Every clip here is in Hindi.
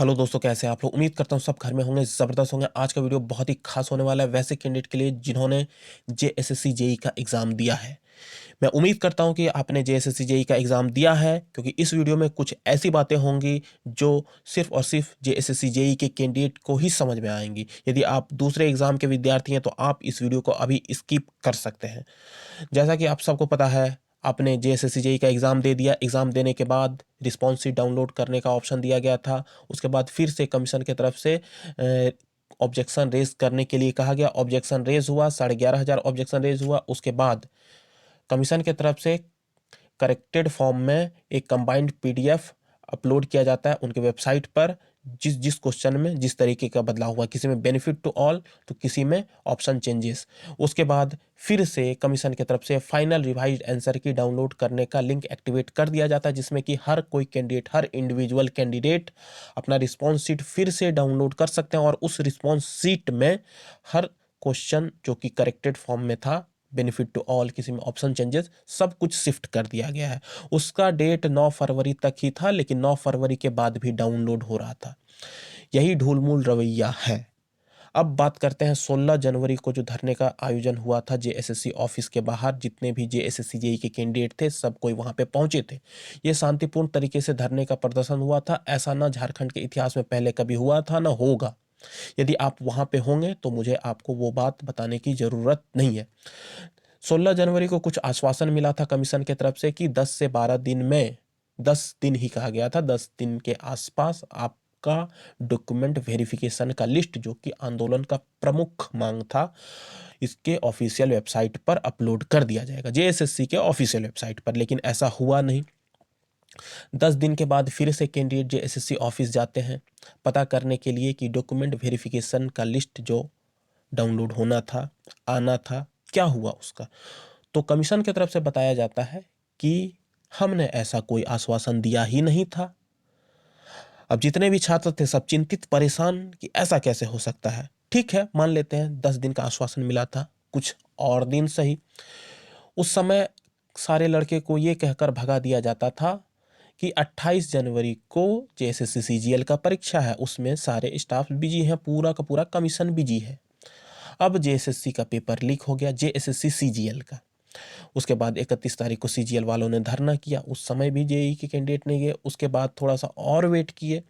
हेलो दोस्तों, कैसे हैं आप लोग। उम्मीद करता हूँ सब घर में होंगे, ज़बरदस्त होंगे। आज का वीडियो बहुत ही खास होने वाला है वैसे कैंडिडेट के लिए जिन्होंने जेएसएससी जेई का एग्ज़ाम दिया है। मैं उम्मीद करता हूँ कि आपने जेएसएससी जेई का एग्ज़ाम दिया है, क्योंकि इस वीडियो में कुछ ऐसी बातें होंगी जो सिर्फ और सिर्फ जेएसएससी जेई के कैंडिडेट को ही समझ में आएंगी। यदि आप दूसरे एग्ज़ाम के विद्यार्थी हैं तो आप इस वीडियो को अभी स्किप कर सकते हैं। जैसा कि आप सबको पता है, आपने जेएसएससी जेई का एग्ज़ाम दे दिया। एग्ज़ाम देने के बाद रिस्पॉन्स शीट डाउनलोड करने का ऑप्शन दिया गया था। उसके बाद फिर से कमीशन की तरफ से ऑब्जेक्शन रेज करने के लिए कहा गया। ऑब्जेक्शन रेज हुआ, 11,500 ऑब्जेक्शन रेज हुआ। उसके बाद कमीशन की तरफ से करेक्टेड फॉर्म में एक कंबाइंड पीडीएफ अपलोड किया जाता है उनके वेबसाइट पर। जिस जिस क्वेश्चन में जिस तरीके का बदलाव हुआ, किसी में बेनिफिट टू ऑल तो किसी में ऑप्शन चेंजेस। उसके बाद फिर से कमीशन की तरफ से फाइनल रिवाइज्ड आंसर की डाउनलोड करने का लिंक एक्टिवेट कर दिया जाता है, जिसमें कि हर कोई कैंडिडेट, हर इंडिविजुअल कैंडिडेट अपना रिस्पॉन्स शीट फिर से डाउनलोड कर सकते हैं और उस रिस्पॉन्स शीट में हर क्वेश्चन जो कि करेक्टेड फॉर्म में था, बेनिफिट टू ऑल, किसी में ऑप्शन चेंजेस, सब कुछ शिफ्ट कर दिया गया है। उसका डेट 9 फरवरी तक ही था, लेकिन 9 फरवरी के बाद भी डाउनलोड हो रहा था। यही ढूलमूल रवैया है। अब बात करते हैं 16 जनवरी को जो धरने का आयोजन हुआ था जेएसएससी ऑफिस के बाहर। जितने भी जेएसएससी जेई के कैंडिडेट थे सब कोई वहां पे पहुंचे थे। ये शांतिपूर्ण तरीके से धरने का प्रदर्शन हुआ था। ऐसा ना झारखंड के इतिहास में पहले कभी हुआ था, ना होगा। यदि आप वहां पे होंगे तो मुझे आपको वो बात बताने की जरूरत नहीं है। 16 जनवरी को कुछ आश्वासन मिला था कमीशन की तरफ से कि 10 से 12 दिन में, 10 दिन ही कहा गया था, 10 दिन के आसपास आपका डॉक्यूमेंट वेरिफिकेशन का लिस्ट, जो कि आंदोलन का प्रमुख मांग था, इसके ऑफिशियल वेबसाइट पर अपलोड कर दिया जाएगा, जेएसएससी के ऑफिशियल वेबसाइट पर। लेकिन ऐसा हुआ नहीं। 10 दिन के बाद फिर से कैंडिडेट जेएसएससी ऑफिस जाते हैं पता करने के लिए कि डॉक्यूमेंट वेरिफिकेशन का लिस्ट जो डाउनलोड होना था, आना था, क्या हुआ उसका। तो कमीशन की तरफ से बताया जाता है कि हमने ऐसा कोई आश्वासन दिया ही नहीं था। अब जितने भी छात्र थे सब चिंतित, परेशान कि ऐसा कैसे हो सकता है। ठीक है, मान लेते हैं 10 दिन का आश्वासन मिला था, कुछ और दिन सही। उस समय सारे लड़के को ये कहकर भगा दिया जाता था कि 28 जनवरी को जेएसएससी सीजीएल का परीक्षा है, उसमें सारे स्टाफ बिजी हैं, पूरा का पूरा कमीशन बिजी है। अब जेएसएससी का पेपर लीक हो गया, जेएसएससी सीजीएल का। उसके बाद 31 तारीख को सीजीएल वालों ने धरना किया। उस समय भी जेई के कैंडिडेट नहीं गए। उसके बाद थोड़ा सा और वेट किए।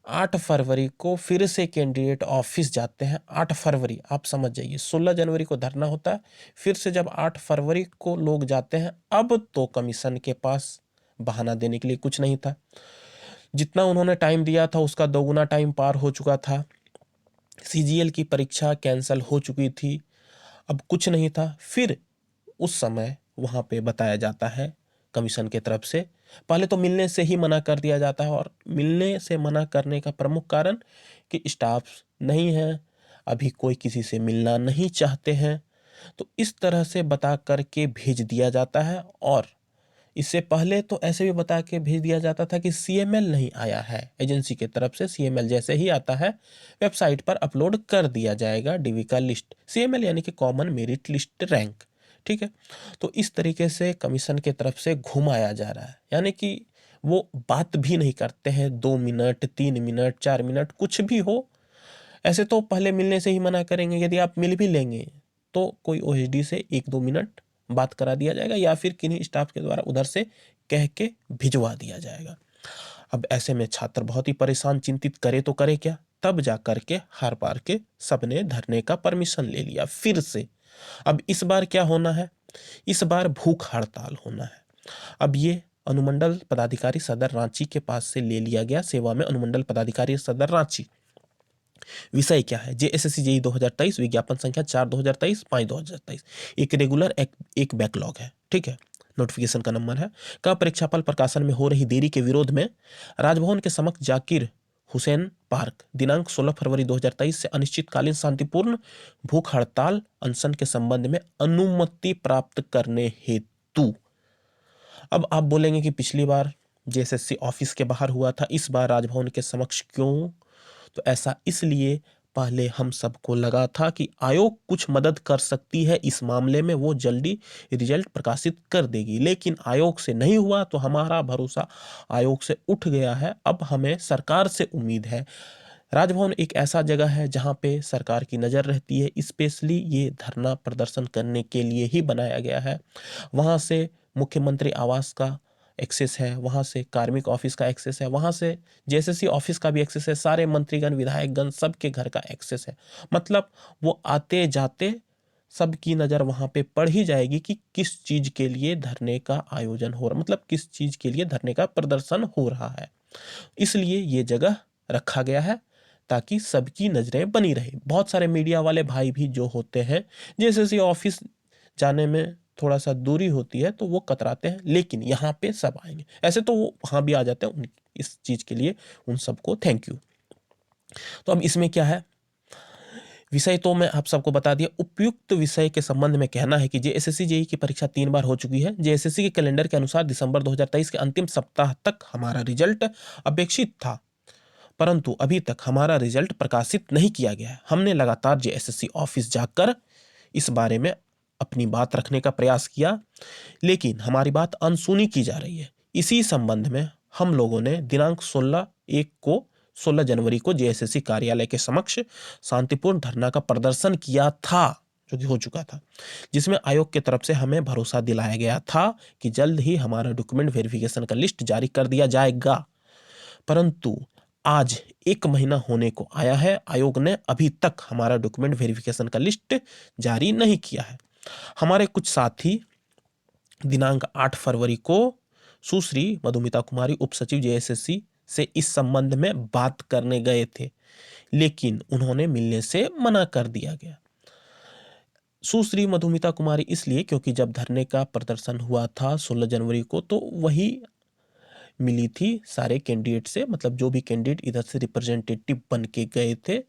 8 फरवरी को फिर से कैंडिडेट ऑफिस जाते हैं। 8 फरवरी, आप समझ जाइए, 16 जनवरी को धरना होता है, फिर से जब 8 फरवरी को लोग जाते हैं, अब तो कमीशन के पास बहाना देने के लिए कुछ नहीं था। जितना उन्होंने टाइम दिया था उसका दोगुना टाइम पार हो चुका था। सीजीएल की परीक्षा कैंसिल हो चुकी थी। अब कुछ नहीं था। फिर उस समय वहाँ पे बताया जाता है कमीशन की तरफ से, पहले तो मिलने से ही मना कर दिया जाता है, और मिलने से मना करने का प्रमुख कारण कि स्टाफ नहीं है, अभी कोई किसी से मिलना नहीं चाहते हैं। तो इस तरह से बता करके भेज दिया जाता है। और इससे पहले तो ऐसे भी बता के भेज दिया जाता था कि सीएमएल नहीं आया है एजेंसी की तरफ से। सीएमएल जैसे ही आता है वेबसाइट पर अपलोड कर दिया जाएगा डीवी का लिस्ट। सीएमएल यानी कि कॉमन मेरिट लिस्ट रैंक। ठीक है, तो इस तरीके से कमीशन की तरफ से घुमाया जा रहा है, यानी कि वो बात भी नहीं करते हैं। 2 मिनट, 3 मिनट, 4 मिनट, कुछ भी हो। ऐसे तो पहले मिलने से ही मना करेंगे। यदि आप मिल भी लेंगे तो कोई ओएसडी से 1-2 मिनट बात करा दिया जाएगा, या फिर किन्हीं स्टाफ के द्वारा उधर से कह के भिजवा दिया जाएगा। अब ऐसे में छात्र बहुत ही परेशान, चिंतित, करे तो करे क्या। तब जा करके हार पार के सबने धरने का परमिशन ले लिया फिर से। अब इस बार क्या होना है, इस बार भूख हड़ताल होना है। अब ये अनुमंडल पदाधिकारी सदर रांची के पास से ले लिया गया। सेवा में अनुमंडल पदाधिकारी सदर रांची। विषय क्या है, जेएसएससी जेई 2023, विज्ञापन संख्या 4/2023, 5/2023। एक रेगुलर, एक बैकलॉग है। ठीक है, नोटिफिकेशन का नंबर है। का परीक्षाफल प्रकाशन में हो रही देरी के विरोध में राजभवन के समक्ष जाकिर हुसैन पार्क दिनांक 16 फरवरी 2023 से अनिश्चितकालीन शांतिपूर्ण भूख हड़ताल अनशन के संबंध में अनुमति प्राप्त करने हेतु। अब आप बोलेंगे कि पिछली बार जेएसएससी ऑफिस के बाहर हुआ था, इस बार राजभवन के समक्ष क्यों। तो ऐसा इसलिए पहले हम सबको लगा था कि आयोग कुछ मदद कर सकती है इस मामले में, वो जल्दी रिजल्ट प्रकाशित कर देगी, लेकिन आयोग से नहीं हुआ तो हमारा भरोसा आयोग से उठ गया है। अब हमें सरकार से उम्मीद है। राजभवन एक ऐसा जगह है जहां पे सरकार की नज़र रहती है, स्पेशली ये धरना प्रदर्शन करने के लिए ही बनाया गया है। वहां से मुख्यमंत्री आवास का एक्सेस है, वहां से कार्मिक ऑफिस का एक्सेस है, वहां से जेएसएससी ऑफिस का भी एक्सेस है, सारे मंत्रीगण विधायकगण सबके घर का एक्सेस है। मतलब वो आते जाते सबकी नज़र वहां पे पड़ ही जाएगी कि किस चीज़ के लिए धरने का आयोजन हो रहा, मतलब किस चीज़ के लिए धरने का प्रदर्शन हो रहा है। इसलिए ये जगह रखा गया है ताकि सबकी नज़रें बनी रहे। बहुत सारे मीडिया वाले भाई भी जो होते हैं, जैसे ऑफिस जाने में थोड़ा सा दूरी होती है तो वो कतराते हैं, लेकिन यहाँ पे सब आएंगे। ऐसे तो वो वहाँ भी आ जाते हैं, इस चीज़ के लिए उन सबको थैंक यू। तो अब इसमें क्या है, विषय तो मैं आप सबको बता दिया। उपयुक्त विषय के संबंध में कहना है कि जेएसएससी जेईई की परीक्षा 3 बार हो चुकी है। जेएसएससी के कैलेंडर के अनुसार दिसंबर 2023 के अंतिम सप्ताह तक हमारा रिजल्ट अपेक्षित था, परंतु अभी तक हमारा रिजल्ट प्रकाशित नहीं किया गया है। हमने लगातार जेएसएससी ऑफिस जाकर इस बारे में अपनी बात रखने का प्रयास किया, लेकिन हमारी बात अनसुनी की जा रही है। इसी संबंध में हम लोगों ने दिनांक 16 जनवरी को जेएसएससी कार्यालय के समक्ष शांतिपूर्ण धरना का प्रदर्शन किया था, जो कि हो चुका था, जिसमें आयोग की तरफ से हमें भरोसा दिलाया गया था कि जल्द ही हमारा डॉक्यूमेंट वेरिफिकेशन का लिस्ट जारी कर दिया जाएगा। परंतु आज 1 महीना होने को आया है, आयोग ने अभी तक हमारा डॉक्यूमेंट वेरिफिकेशन का लिस्ट जारी नहीं किया है। हमारे कुछ साथी दिनांक 8 फरवरी को सुश्री मधुमिता कुमारी उप सचिव जेएसएससी से इस संबंध में बात करने गए थे, लेकिन उन्होंने मिलने से मना कर दिया गया। सुश्री मधुमिता कुमारी इसलिए क्योंकि जब धरने का प्रदर्शन हुआ था 16 जनवरी को, तो वही मिली थी सारे कैंडिडेट से, मतलब जो भी कैंडिडेट इधर से रिप्रेजेंटेटिव बन के गए थे,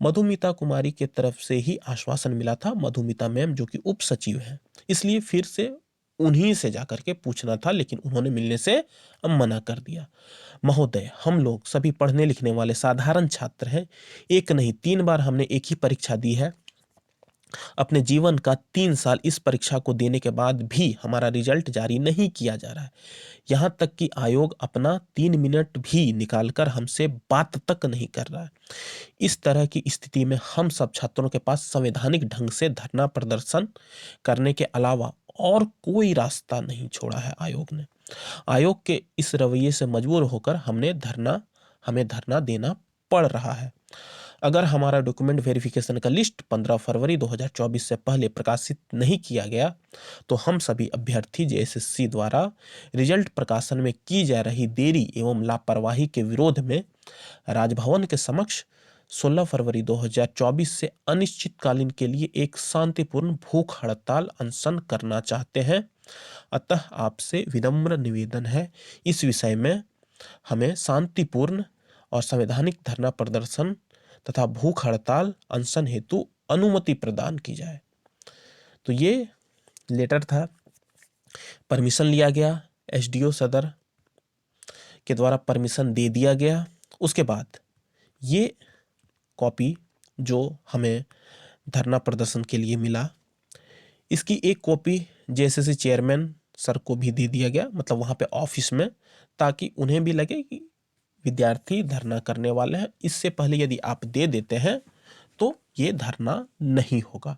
मधुमिता कुमारी के तरफ से ही आश्वासन मिला था। मधुमिता मैम जो कि उप सचिव हैं, इसलिए फिर से उन्हीं से जाकर के पूछना था, लेकिन उन्होंने मिलने से मना कर दिया। महोदय, हम लोग सभी पढ़ने लिखने वाले साधारण छात्र हैं। एक नहीं 3 बार हमने एक ही परीक्षा दी है। अपने जीवन का 3 साल इस परीक्षा को देने के बाद भी हमारा रिजल्ट जारी नहीं किया जा रहा है। यहाँ तक कि आयोग अपना 3 मिनट भी निकालकर हमसे बात तक नहीं कर रहा है। इस तरह की स्थिति में हम सब छात्रों के पास संवैधानिक ढंग से धरना प्रदर्शन करने के अलावा और कोई रास्ता नहीं छोड़ा है आयोग ने। आयोग के इस रवैये से मजबूर होकर हमें धरना देना पड़ रहा है। अगर हमारा डॉक्यूमेंट वेरिफिकेशन का लिस्ट 15 फरवरी 2024 से पहले प्रकाशित नहीं किया गया तो हम सभी अभ्यर्थी जेएसएससी द्वारा रिजल्ट प्रकाशन में की जा रही देरी एवं लापरवाही के विरोध में राजभवन के समक्ष 16 फरवरी 2024 से अनिश्चितकालीन के लिए एक शांतिपूर्ण भूख हड़ताल अनशन करना चाहते हैं। अतः आपसे विनम्र निवेदन है, इस विषय में हमें शांतिपूर्ण और संवैधानिक धरना प्रदर्शन तथा भूख हड़ताल अनशन हेतु अनुमति प्रदान की जाए। तो ये लेटर था, परमिशन लिया गया, एसडीओ सदर के द्वारा परमिशन दे दिया गया। उसके बाद ये कॉपी जो हमें धरना प्रदर्शन के लिए मिला, इसकी एक कॉपी जेएसएससी चेयरमैन सर को भी दे दिया गया, मतलब वहाँ पे ऑफिस में, ताकि उन्हें भी लगे कि विद्यार्थी धरना करने वाले हैं। इससे पहले यदि आप दे देते हैं तो ये धरना नहीं होगा।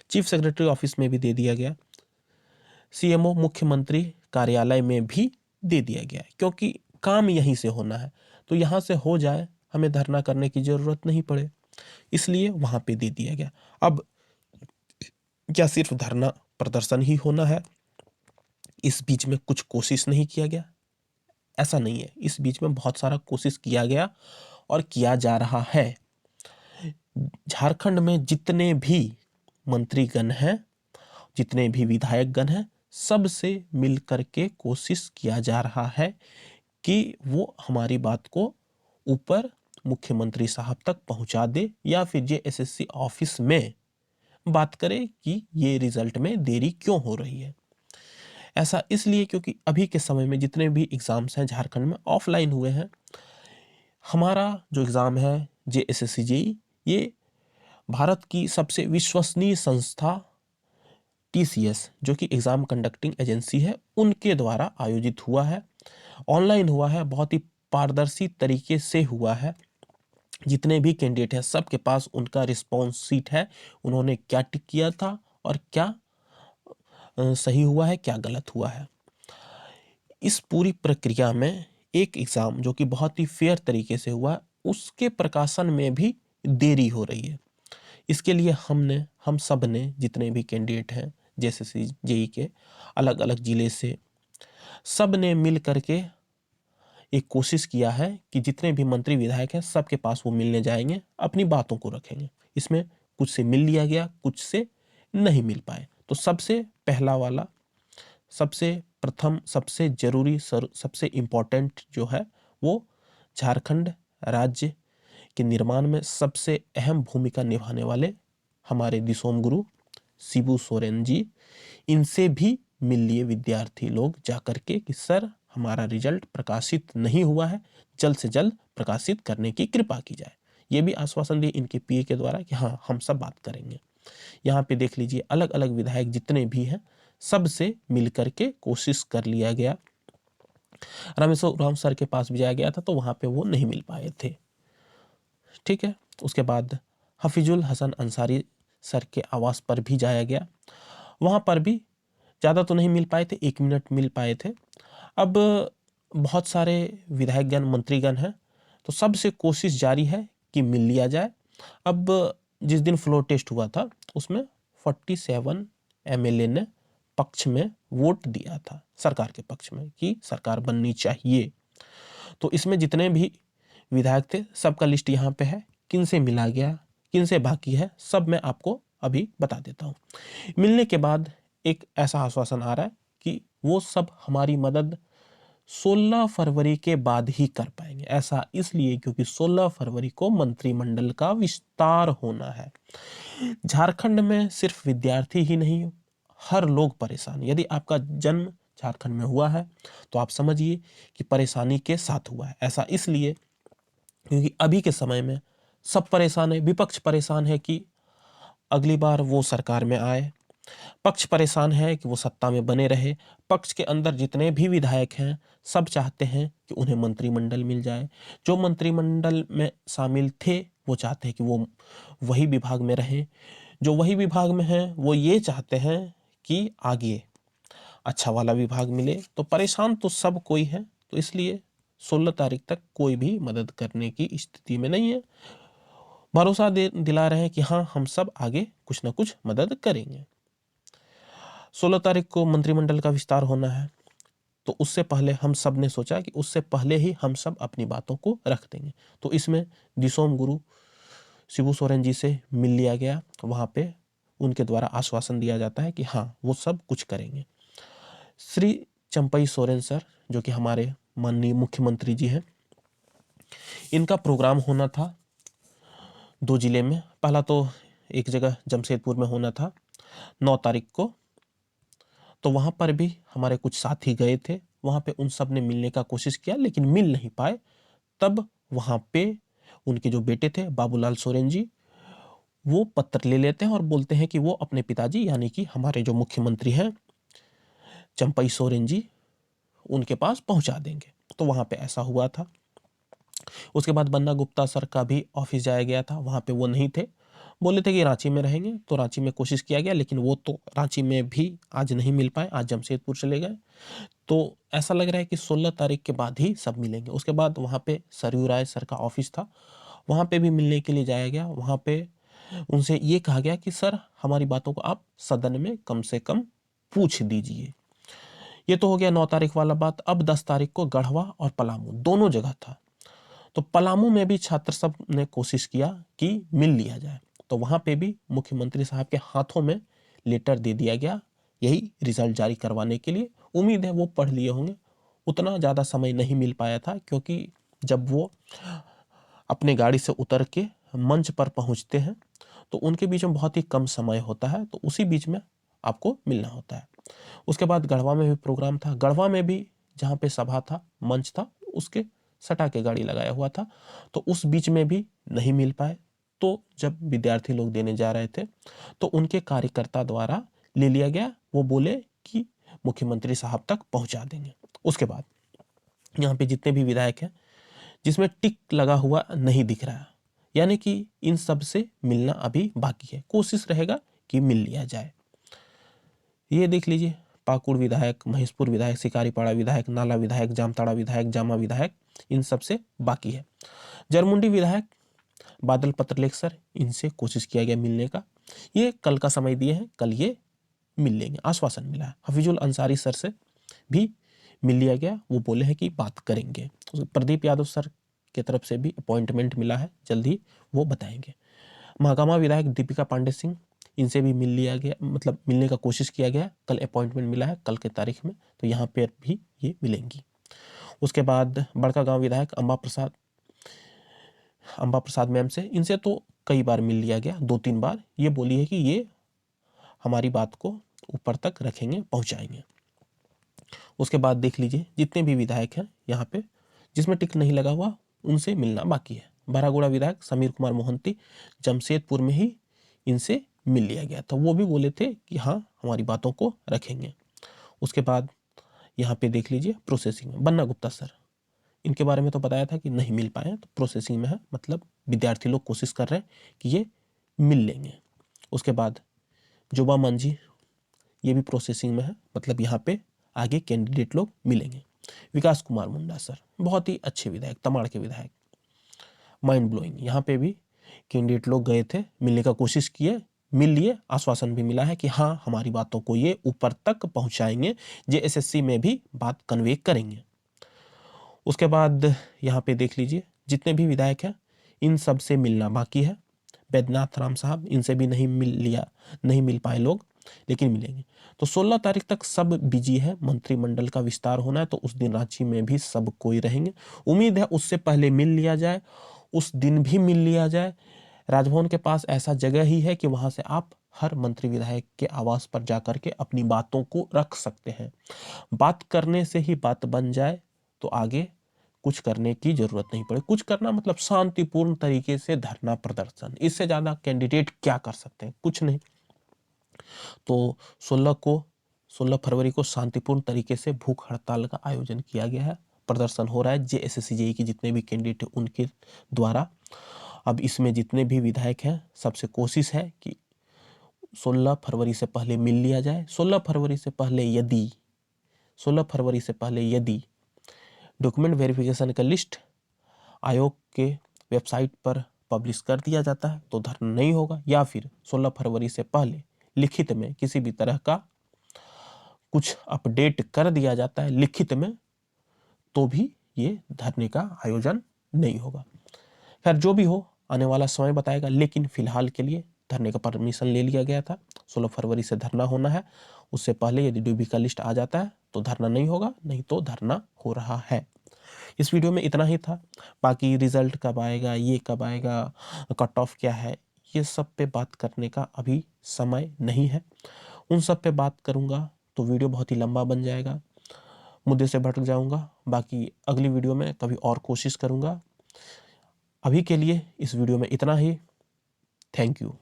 चीफ सेक्रेटरी ऑफिस में भी दे दिया गया, सीएमओ मुख्यमंत्री कार्यालय में भी दे दिया गया, क्योंकि काम यहीं से होना है, तो यहाँ से हो जाए, हमें धरना करने की जरूरत नहीं पड़े, इसलिए वहाँ पे दे दिया गया। अब क्या सिर्फ धरना प्रदर्शन ही होना है? इस बीच में कुछ कोशिश नहीं किया गया? ऐसा नहीं है, इस बीच में बहुत सारा कोशिश किया गया और किया जा रहा है। झारखंड में जितने भी मंत्रीगण हैं, जितने भी विधायकगण हैं, सबसे मिल करके कोशिश किया जा रहा है कि वो हमारी बात को ऊपर मुख्यमंत्री साहब तक पहुंचा दे, या फिर जेएसएससी ऑफिस में बात करे कि ये रिजल्ट में देरी क्यों हो रही है। ऐसा इसलिए क्योंकि अभी के समय में जितने भी एग्ज़ाम्स हैं झारखंड में ऑफलाइन हुए हैं। हमारा जो एग्ज़ाम है जेएसएससी जेईई, ये भारत की सबसे विश्वसनीय संस्था टीसीएस, जो कि एग्ज़ाम कंडक्टिंग एजेंसी है, उनके द्वारा आयोजित हुआ है। ऑनलाइन हुआ है, बहुत ही पारदर्शी तरीके से हुआ है। जितने भी कैंडिडेट हैं सबके पास उनका रिस्पॉन्स शीट है, उन्होंने क्या टिक किया था और क्या सही हुआ है, क्या गलत हुआ है। इस पूरी प्रक्रिया में एक एग्ज़ाम जो कि बहुत ही फेयर तरीके से हुआ, उसके प्रकाशन में भी देरी हो रही है। इसके लिए हम सब ने जितने भी कैंडिडेट हैं जेएसएससी जेई के अलग अलग ज़िले से, सब ने मिल करके एक कोशिश किया है कि जितने भी मंत्री विधायक हैं सबके पास वो मिलने जाएंगे, अपनी बातों को रखेंगे। इसमें कुछ से मिल लिया गया, कुछ से नहीं मिल पाए। तो सबसे पहला वाला, सबसे प्रथम, सबसे जरूरी, सबसे इम्पोर्टेंट जो है वो झारखंड राज्य के निर्माण में सबसे अहम भूमिका निभाने वाले हमारे दिसोम गुरु शिबू सोरेन जी, इनसे भी मिल लिए विद्यार्थी लोग जाकर के कि सर हमारा रिजल्ट प्रकाशित नहीं हुआ है, जल्द से जल्द प्रकाशित करने की कृपा की जाए। ये भी आश्वासन दिए इनके पीए के द्वारा कि हाँ हम सब बात करेंगे। यहाँ पे देख लीजिए अलग अलग विधायक जितने भी हैं सबसे मिल करके कोशिश कर लिया गया। रामेश्वर उरांव सर के पास भी जाया गया था तो वहाँ पे वो नहीं मिल पाए थे। ठीक है, उसके बाद हफीजुल हसन अंसारी सर के आवास पर भी जाया गया, वहाँ पर भी ज़्यादा तो नहीं मिल पाए थे, 1 मिनट मिल पाए थे। अब बहुत सारे विधायकगण मंत्रीगण हैं तो सबसे कोशिश जारी है कि मिल लिया जाए। अब जिस दिन फ्लोर टेस्ट हुआ था उसमें 47 एमएलए ने पक्ष में वोट दिया था, सरकार के पक्ष में, कि सरकार बननी चाहिए। तो इसमें जितने भी विधायक थे सबका लिस्ट यहाँ पे है, किन से मिला गया, किन से बाकी है, सब मैं आपको अभी बता देता हूँ। मिलने के बाद एक ऐसा आश्वासन आ रहा है कि वो सब हमारी मदद 16 फरवरी के बाद ही कर पाएंगे। ऐसा इसलिए क्योंकि 16 फरवरी को मंत्रिमंडल का विस्तार होना है। झारखंड में सिर्फ विद्यार्थी ही नहीं, हर लोग परेशान। यदि आपका जन्म झारखंड में हुआ है तो आप समझिए कि परेशानी के साथ हुआ है। ऐसा इसलिए क्योंकि अभी के समय में सब परेशान है, विपक्ष परेशान है कि अगली बार वो सरकार में आए, पक्ष परेशान है कि वो सत्ता में बने रहे, पक्ष के अंदर जितने भी विधायक हैं सब चाहते हैं कि उन्हें मंत्रिमंडल मिल जाए, जो मंत्रिमंडल में शामिल थे वो चाहते हैं कि वो वही विभाग में रहें, जो वही विभाग में हैं वो ये चाहते हैं कि आगे अच्छा वाला विभाग मिले। तो परेशान तो सब कोई है, तो इसलिए 16 तारीख तक कोई भी मदद करने की स्थिति में नहीं है। भरोसा दिला रहे हैं कि हाँ हम सब आगे कुछ ना कुछ मदद करेंगे। 16 तारीख को मंत्रिमंडल का विस्तार होना है, तो उससे पहले हम सब ने सोचा कि उससे पहले ही हम सब अपनी बातों को रख देंगे। तो इसमें दिसोम गुरु शिबू सोरेन जी से मिल लिया गया, वहाँ पे उनके द्वारा आश्वासन दिया जाता है कि हाँ वो सब कुछ करेंगे। श्री चंपई सोरेन सर जो कि हमारे माननीय मुख्यमंत्री जी हैं, इनका प्रोग्राम होना था 2 जिले में। पहला तो एक जगह जमशेदपुर में होना था 9 तारीख को, तो वहाँ पर भी हमारे कुछ साथी गए थे, वहाँ पे उन सब ने मिलने का कोशिश किया लेकिन मिल नहीं पाए। तब वहाँ पे उनके जो बेटे थे बाबूलाल सोरेन जी, वो पत्र ले लेते हैं और बोलते हैं कि वो अपने पिताजी यानी कि हमारे जो मुख्यमंत्री हैं चंपई सोरेन जी, उनके पास पहुँचा देंगे। तो वहाँ पे ऐसा हुआ था। उसके बाद बन्ना गुप्ता सर का भी ऑफिस जाया गया था, वहाँ पे वो नहीं थे, बोले थे कि रांची में रहेंगे, तो रांची में कोशिश किया गया लेकिन वो तो रांची में भी आज नहीं मिल पाए, आज जमशेदपुर चले गए। तो ऐसा लग रहा है कि 16 तारीख के बाद ही सब मिलेंगे। उसके बाद वहाँ पे सरयू राय सर का ऑफिस था, वहाँ पे भी मिलने के लिए जाया गया। वहाँ पे उनसे ये कहा गया कि सर हमारी बातों को आप सदन में कम से कम पूछ दीजिए। ये तो हो गया 9 तारीख वाला बात। अब 10 तारीख को गढ़वा और पलामू दोनों जगह था, तो पलामू में भी छात्र सब ने कोशिश किया कि मिल लिया जाए। तो वहाँ पे भी मुख्यमंत्री साहब के हाथों में लेटर दे दिया गया यही रिजल्ट जारी करवाने के लिए। उम्मीद है वो पढ़ लिए होंगे। उतना ज़्यादा समय नहीं मिल पाया था क्योंकि जब वो अपने गाड़ी से उतर के मंच पर पहुँचते हैं तो उनके बीच में बहुत ही कम समय होता है, तो उसी बीच में आपको मिलना होता है। उसके बाद गढ़वा में भी प्रोग्राम था, गढ़वा में भी जहाँ पे सभा था, मंच था, उसके सटा के गाड़ी लगाया हुआ था, तो उस बीच में भी नहीं मिल पाए। तो जब विद्यार्थी लोग देने जा रहे थे तो उनके कार्यकर्ता द्वारा ले लिया गया। वो बोले कि मुख्यमंत्री साहब तक पहुंचा देंगे। उसके बाद यहाँ पे जितने भी विधायक हैं जिसमें टिक लगा हुआ नहीं दिख रहा है, यानी कि इन सब से मिलना अभी बाकी है। कोशिश रहेगा कि मिल लिया जाए। ये देख लीजिए, पाकुड़ विधायक, महेशपुर विधायक, शिकारीपाड़ा विधायक, नाला विधायक, जामताड़ा विधायक, जामा विधायक, इन सब से बाकी है। जरमुंडी विधायक बादल पत्रलेख सर, इनसे कोशिश किया गया मिलने का। ये कल का समय दिए हैं, कल ये मिल लेंगे, आश्वासन मिला है। हफीजुल अंसारी सर से भी मिल लिया गया, वो बोले हैं कि बात करेंगे। प्रदीप यादव सर की तरफ से भी अपॉइंटमेंट मिला है, जल्दी वो बताएंगे। महागामा विधायक दीपिका पांडे सिंह, इनसे भी मिल लिया गया, मतलब मिलने का कोशिश किया गया, कल अपॉइंटमेंट मिला है, कल के तारीख में, तो यहाँ पर भी ये मिलेंगी। उसके बाद बड़का गांव विधायक अंबा प्रसाद मैम से, इनसे तो कई बार मिल लिया गया, 2-3 बार। ये बोली है कि ये हमारी बात को ऊपर तक रखेंगे, पहुंचाएंगे। उसके बाद देख लीजिए जितने भी विधायक हैं यहाँ पे जिसमें टिक नहीं लगा हुआ, उनसे मिलना बाकी है। बरागुड़ा विधायक समीर कुमार मोहंती, जमशेदपुर में ही इनसे मिल लिया गया था। वो भी बोले थे कि हाँ हमारी बातों को रखेंगे। उसके बाद यहाँ पे देख लीजिए प्रोसेसिंग में बन्ना गुप्ता सर, इनके बारे में तो बताया था कि नहीं मिल पाए, तो प्रोसेसिंग में है, मतलब विद्यार्थी लोग कोशिश कर रहे हैं कि ये मिल लेंगे। उसके बाद जोबा मांझी, ये भी प्रोसेसिंग में है, मतलब यहाँ पे आगे कैंडिडेट लोग मिलेंगे। विकास कुमार मुंडा सर, बहुत ही अच्छे विधायक, तमाड़ के विधायक, माइंड ब्लोइंग। यहाँ पे भी कैंडिडेट लोग गए थे, मिलने का कोशिश किए, मिल लिए, आश्वासन भी मिला है कि हाँ हमारी बातों को ये ऊपर तक पहुँचाएंगे, JSSC में भी बात कन्वे करेंगे। उसके बाद यहाँ पे देख लीजिए जितने भी विधायक हैं इन सब से मिलना बाकी है। बैद्यनाथ राम साहब, इनसे भी नहीं मिल पाए लोग, लेकिन मिलेंगे। तो 16 तारीख तक सब बिजी है, मंत्रिमंडल का विस्तार होना है, तो उस दिन रांची में भी सब कोई रहेंगे। उम्मीद है उससे पहले मिल लिया जाए, उस दिन भी मिल लिया जाए। राजभवन के पास ऐसा जगह ही है कि वहां से आप हर मंत्री विधायक के आवास पर जाकर के अपनी बातों को रख सकते हैं। बात करने से ही बात बन जाए तो आगे कुछ करने की जरूरत नहीं पड़े। कुछ करना मतलब शांतिपूर्ण तरीके से धरना प्रदर्शन, इससे ज्यादा कैंडिडेट क्या कर सकते हैं, कुछ नहीं। तो 16 फरवरी को शांतिपूर्ण तरीके से भूख हड़ताल का आयोजन किया गया है, प्रदर्शन हो रहा है JSSC JEE के जितने भी कैंडिडेट हैं उनके द्वारा। अब इसमें जितने भी विधायक हैं सबसे कोशिश है कि 16 फरवरी से पहले मिल लिया जाए। 16 फरवरी से पहले यदि डॉक्यूमेंट वेरिफिकेशन का लिस्ट आयोग के वेबसाइट पर पब्लिश कर दिया जाता है तो धरना नहीं होगा, या फिर 16 फरवरी से पहले लिखित में किसी भी तरह का कुछ अपडेट कर दिया जाता है लिखित में, तो भी ये धरने का आयोजन नहीं होगा। खैर जो भी हो आने वाला समय बताएगा, लेकिन फिलहाल के लिए धरने का परमिशन ले लिया गया था। 16 फरवरी से धरना होना है, उससे पहले यदि डीबी का लिस्ट आ जाता है तो धरना नहीं होगा, नहीं तो धरना हो रहा है। इस वीडियो में इतना ही था। बाकी रिजल्ट कब आएगा, ये कब आएगा, कट ऑफ क्या है, ये सब पे बात करने का अभी समय नहीं है। उन सब पे बात करूँगा तो वीडियो बहुत ही लंबा बन जाएगा, मुद्दे से भटक जाऊँगा। बाकी अगली वीडियो में कभी और कोशिश करूँगा। अभी के लिए इस वीडियो में इतना ही। Thank you.